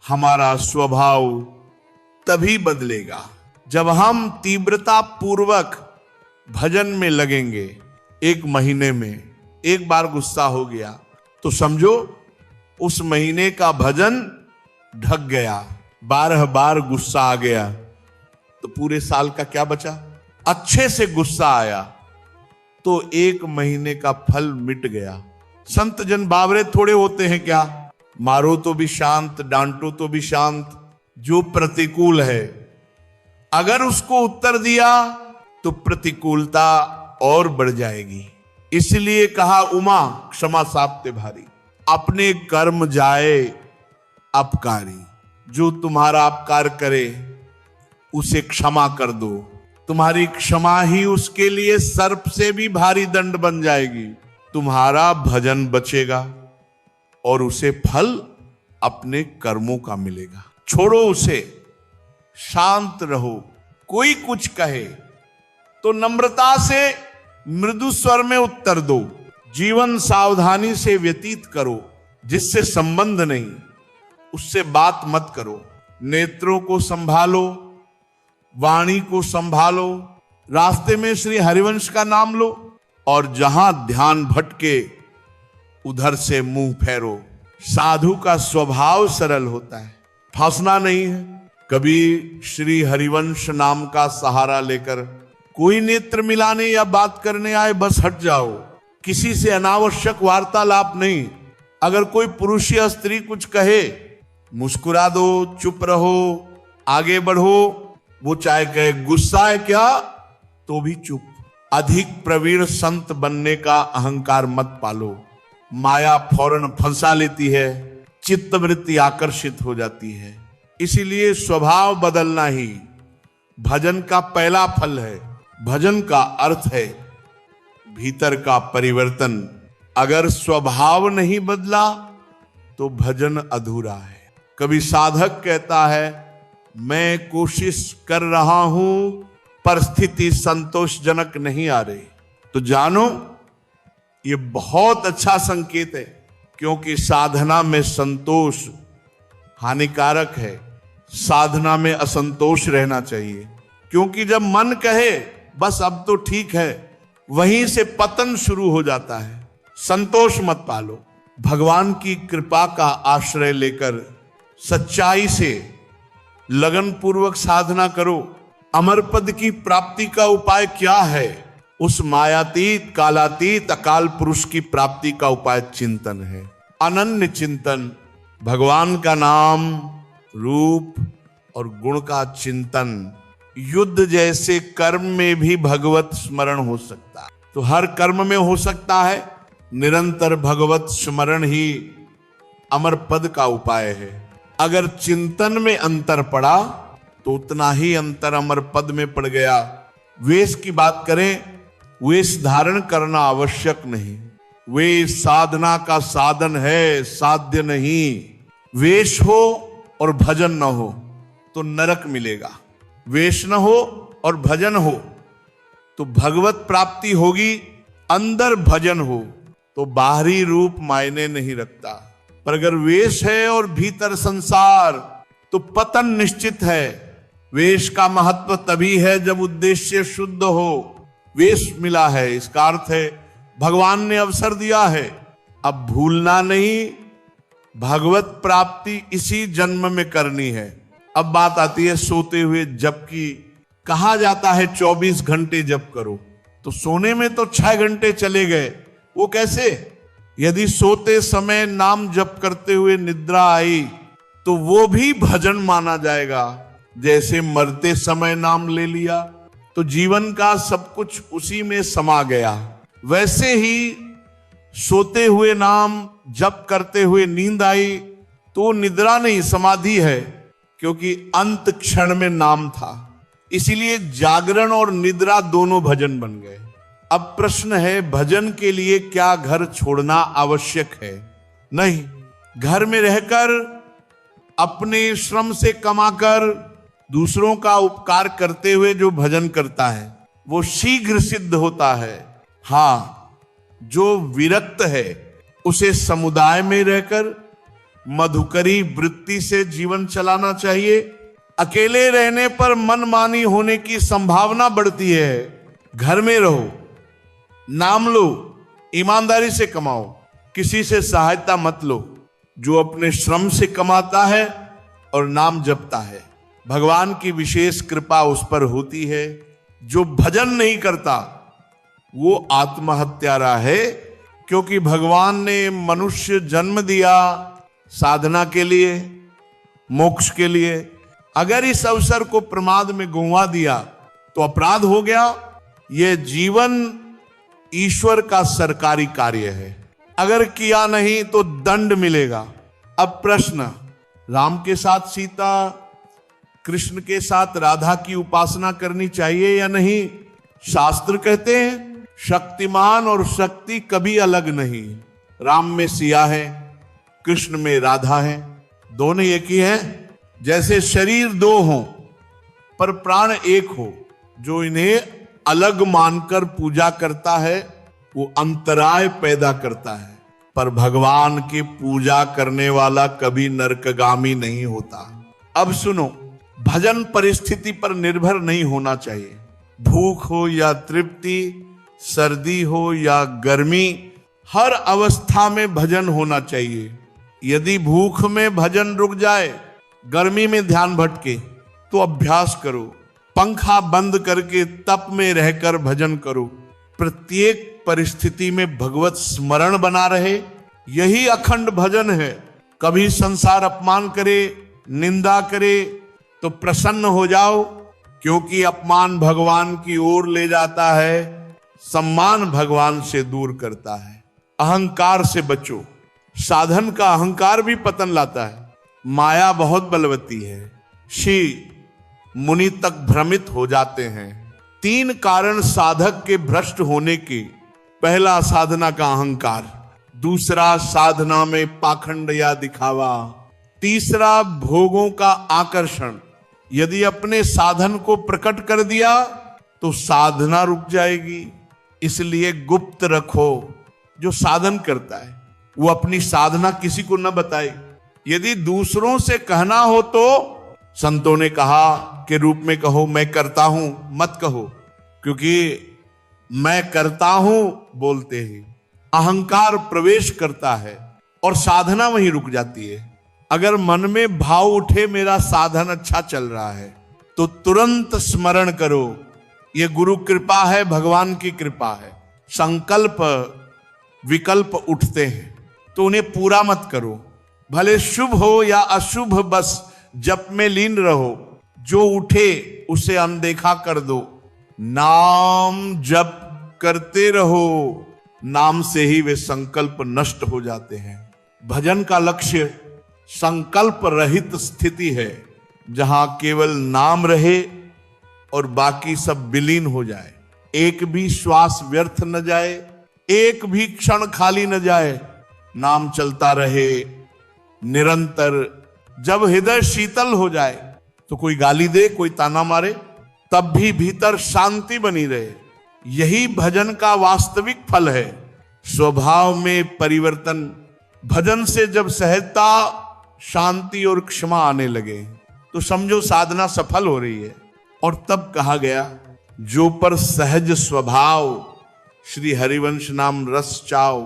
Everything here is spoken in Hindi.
हमारा स्वभाव तभी बदलेगा जब हम तीव्रता पूर्वक भजन में लगेंगे। एक महीने में एक बार गुस्सा हो गया तो समझो उस महीने का भजन ढक गया। 12 बार गुस्सा आ गया तो पूरे साल का क्या बचा। अच्छे से गुस्सा आया तो 1 महीने का फल मिट गया। संत जन बावरे थोड़े होते हैं क्या, मारो तो भी शांत, डांटो तो भी शांत। जो प्रतिकूल है अगर उसको उत्तर दिया तो प्रतिकूलता और बढ़ जाएगी। इसलिए कहा उमा क्षमा साप्ते भारी, अपने कर्म जाए अपकारी। जो तुम्हारा अपकार करे उसे क्षमा कर दो। तुम्हारी क्षमा ही उसके लिए सर्प से भी भारी दंड बन जाएगी। तुम्हारा भजन बचेगा और उसे फल अपने कर्मों का मिलेगा। छोड़ो उसे, शांत रहो। कोई कुछ कहे तो नम्रता से मृदु स्वर में उत्तर दो। जीवन सावधानी से व्यतीत करो। जिससे संबंध नहीं उससे बात मत करो। नेत्रों को संभालो, वाणी को संभालो। रास्ते में श्री हरिवंश का नाम लो और जहां ध्यान भटके उधर से मुंह फेरो। साधु का स्वभाव सरल होता है, फंसना नहीं है। कभी श्री हरिवंश नाम का सहारा लेकर कोई नेत्र मिलाने या बात करने आए बस हट जाओ। किसी से अनावश्यक वार्तालाप नहीं। अगर कोई पुरुष या स्त्री कुछ कहे मुस्कुरा दो, चुप रहो, आगे बढ़ो। वो चाहे कहे गुस्सा है क्या तो भी चुप। अधिक प्रवीण संत बनने का अहंकार मत पालो। माया फौरन फंसा लेती है, चित्तवृत्ति आकर्षित हो जाती है। इसीलिए स्वभाव बदलना ही भजन का पहला फल है। भजन का अर्थ है भीतर का परिवर्तन। अगर स्वभाव नहीं बदला तो भजन अधूरा है। कभी साधक कहता है मैं कोशिश कर रहा हूं पर स्थिति संतोषजनक नहीं आ रही, तो जानो ये बहुत अच्छा संकेत है, क्योंकि साधना में संतोष हानिकारक है। साधना में असंतोष रहना चाहिए, क्योंकि जब मन कहे बस अब तो ठीक है, वहीं से पतन शुरू हो जाता है। संतोष मत पालो। भगवान की कृपा का आश्रय लेकर सच्चाई से लगन पूर्वक साधना करो। अमर पद की प्राप्ति का उपाय क्या है? उस मायातीत कालातीत अकाल पुरुष की प्राप्ति का उपाय चिंतन है, अनन्य चिंतन। भगवान का नाम, रूप और गुण का चिंतन। युद्ध जैसे कर्म में भी भगवत स्मरण हो सकता है, तो हर कर्म में हो सकता है। निरंतर भगवत स्मरण ही अमर पद का उपाय है। अगर चिंतन में अंतर पड़ा तो उतना ही अंतर अमर पद में पड़ गया। वेश की बात करें, वेश धारण करना आवश्यक नहीं। वेश साधना का साधन है, साध्य नहीं। वेश हो और भजन न हो तो नरक मिलेगा। वेश न हो और भजन हो तो भगवत प्राप्ति होगी। अंदर भजन हो तो बाहरी रूप मायने नहीं रखता, पर अगर वेश है और भीतर संसार तो पतन निश्चित है। वेश का महत्व तभी है जब उद्देश्य शुद्ध हो। वेश मिला है, इसका अर्थ है भगवान ने अवसर दिया है। अब भूलना नहीं, भगवत प्राप्ति इसी जन्म में करनी है। अब बात आती है सोते हुए जप की। कहा जाता है 24 घंटे जप करो, तो सोने में तो 6 घंटे चले गए। वो कैसे? यदि सोते समय नाम जप करते हुए निद्रा आई तो वो भी भजन माना जाएगा। जैसे मरते समय नाम ले लिया तो जीवन का सब कुछ उसी में समा गया, वैसे ही सोते हुए नाम जप करते हुए नींद आई तो निद्रा नहीं, समाधि है, क्योंकि अंत क्षण में नाम था। इसीलिए जागरण और निद्रा दोनों भजन बन गए। अब प्रश्न है, भजन के लिए क्या घर छोड़ना आवश्यक है? नहीं। घर में रहकर अपने श्रम से कमाकर दूसरों का उपकार करते हुए जो भजन करता है वो शीघ्र सिद्ध होता है। हाँ, जो विरक्त है उसे समुदाय में रहकर मधुकरी वृत्ति से जीवन चलाना चाहिए। अकेले रहने पर मनमानी होने की संभावना बढ़ती है। घर में रहो, नाम लो, ईमानदारी से कमाओ, किसी से सहायता मत लो। जो अपने श्रम से कमाता है और नाम जपता है, भगवान की विशेष कृपा उस पर होती है। जो भजन नहीं करता वो आत्महत्यारा है, क्योंकि भगवान ने मनुष्य जन्म दिया साधना के लिए, मोक्ष के लिए। अगर इस अवसर को प्रमाद में गंवा दिया तो अपराध हो गया। यह जीवन ईश्वर का सरकारी कार्य है, अगर किया नहीं तो दंड मिलेगा। अब प्रश्न, राम के साथ सीता, कृष्ण के साथ राधा की उपासना करनी चाहिए या नहीं? शास्त्र कहते हैं शक्तिमान और शक्ति कभी अलग नहीं। राम में सिया है, कृष्ण में राधा है, दोनों एक ही हैं। जैसे शरीर दो हों पर प्राण एक हो, जो इन्हें अलग मानकर पूजा करता है वो अंतराय पैदा करता है। पर भगवान की पूजा करने वाला कभी नरकगामी नहीं होता। अब सुनो, भजन परिस्थिति पर निर्भर नहीं होना चाहिए। भूख हो या तृप्ति, सर्दी हो या गर्मी, हर अवस्था में भजन होना चाहिए। यदि भूख में भजन रुक जाए, गर्मी में ध्यान भटके, तो अभ्यास करो। पंखा बंद करके तप में रहकर भजन करो। प्रत्येक परिस्थिति में भगवत स्मरण बना रहे, यही अखंड भजन है। कभी संसार अपमान करे, निंदा करे तो प्रसन्न हो जाओ, क्योंकि अपमान भगवान की ओर ले जाता है, सम्मान भगवान से दूर करता है। अहंकार से बचो, साधन का अहंकार भी पतन लाता है। माया बहुत बलवती है, ऋषि मुनि तक भ्रमित हो जाते हैं। 3 कारण साधक के भ्रष्ट होने के। पहला, साधना का अहंकार। दूसरा, साधना में पाखंड या दिखावा। तीसरा, भोगों का आकर्षण। यदि अपने साधन को प्रकट कर दिया तो साधना रुक जाएगी। इसलिए गुप्त रखो। जो साधन करता है वो अपनी साधना किसी को न बताए। यदि दूसरों से कहना हो तो संतों ने कहा के रूप में कहो, मैं करता हूं, मत कहो, क्योंकि मैं करता हूं बोलते ही अहंकार प्रवेश करता है और साधना वहीं रुक जाती है। अगर मन में भाव उठे मेरा साधन अच्छा चल रहा है तो तुरंत स्मरण करो, ये गुरु कृपा है, भगवान की कृपा है। संकल्प विकल्प उठते हैं तो उन्हें पूरा मत करो, भले शुभ हो या अशुभ, बस जप में लीन रहो। जो उठे उसे अनदेखा कर दो। नाम जप करते रहो, नाम से ही वे संकल्प नष्ट हो जाते हैं। भजन का लक्ष्य संकल्प रहित स्थिति है, जहां केवल नाम रहे और बाकी सब विलीन हो जाए। एक भी श्वास व्यर्थ न जाए, एक भी क्षण खाली न जाए, नाम चलता रहे निरंतर। जब हृदय शीतल हो जाए तो कोई गाली दे, कोई ताना मारे, तब भी भीतर शांति बनी रहे। यही भजन का वास्तविक फल है। स्वभाव में परिवर्तन। भजन से जब सहजता, शांति और क्षमा आने लगे तो समझो साधना सफल हो रही है। और तब कहा गया, जो पर सहज स्वभाव, श्री हरिवंश नाम रस चाओ।